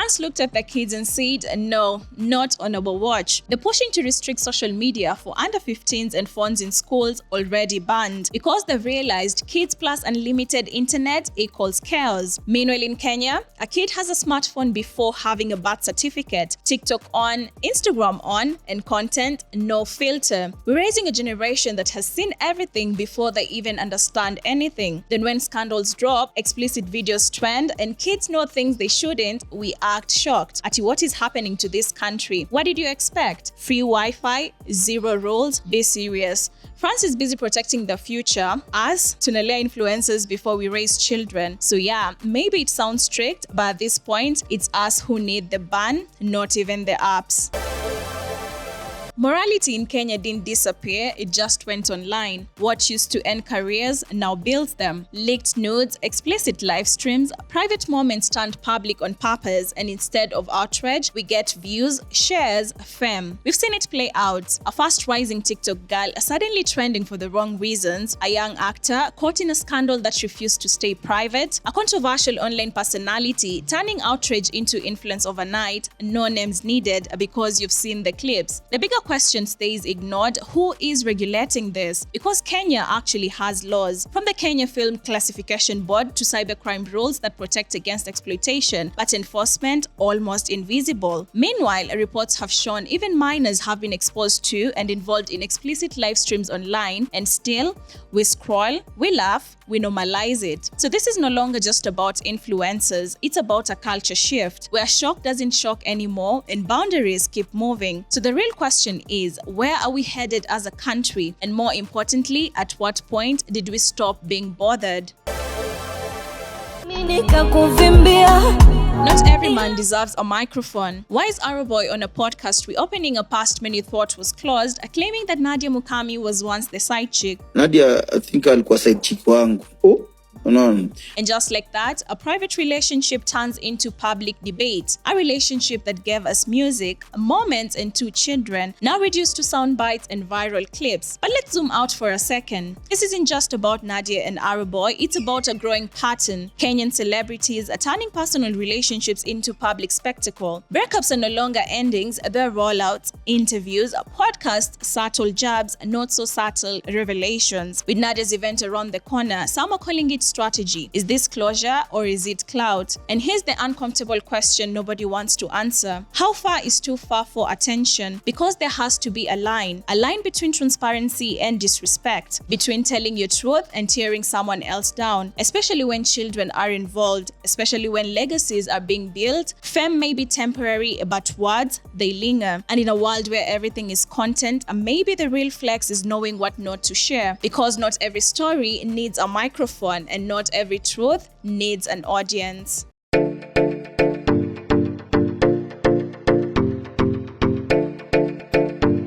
France looked at the kids and said, no, not on our watch. They're pushing to restrict social media for under 15s and phones in schools already banned because they've realized kids plus unlimited internet equals chaos. Meanwhile, in Kenya, a kid has a smartphone before having a birth certificate, TikTok on, Instagram on, and content no filter. We're raising a generation that has seen everything before they even understand anything. Then when scandals drop, explicit videos trend, and kids know things they shouldn't, we act shocked. Ati, what is happening to this country? What did you expect? Free Wi-Fi? Zero rules? Be serious. France is busy protecting the future. Us, tunalea influencers before we raise children. So yeah, maybe it sounds strict, but at this point, it's us who need the ban, not even the apps. Morality in Kenya didn't disappear, it just went online. What used to end careers now builds them. Leaked nudes, explicit live streams, private moments turned public on purpose, and instead of outrage, we get views, shares, fame. We've seen it play out. A fast-rising TikTok girl suddenly trending for the wrong reasons, a young actor caught in a scandal that refused to stay private, a controversial online personality turning outrage into influence overnight, no names needed because you've seen the clips. The bigger question stays ignored: who is regulating this? Because Kenya actually has laws, from the Kenya Film Classification Board to cybercrime rules that protect against exploitation, but enforcement almost invisible. Meanwhile, reports have shown even minors have been exposed to and involved in explicit live streams online, and still, we scroll, we laugh, we normalize it. So this is no longer just about influencers, it's about a culture shift, where shock doesn't shock anymore and boundaries keep moving. So the real question is, where are we headed as a country? And more importantly, at what point did we stop being bothered? Not every man deserves a microphone. Why is Arrowboy on a podcast reopening a past many thought was closed, claiming that Nadia Mukami was once the side chick? Nadia, I think alikuwa side chick wangu. Oh. And just like that, a private relationship turns into public debate. A relationship that gave us music, moments, and 2 children, now reduced to sound bites and viral clips. But let's zoom out for a second. This isn't just about Nadia and Arrowboy, it's about a growing pattern. Kenyan celebrities are turning personal relationships into public spectacle. Breakups are no longer endings, they're rollouts, interviews, podcasts, subtle jabs, not so subtle revelations. With Nadia's event around the corner, some are calling it strategy. Is this closure or is it clout? And here's the uncomfortable question nobody wants to answer. How far is too far for attention? Because there has to be a line between transparency and disrespect, between telling your truth and tearing someone else down, especially when children are involved, especially when legacies are being built. Fame may be temporary, but words, they linger. And in a world where everything is content, maybe the real flex is knowing what not to share, because not every story needs a microphone and not every truth needs an audience.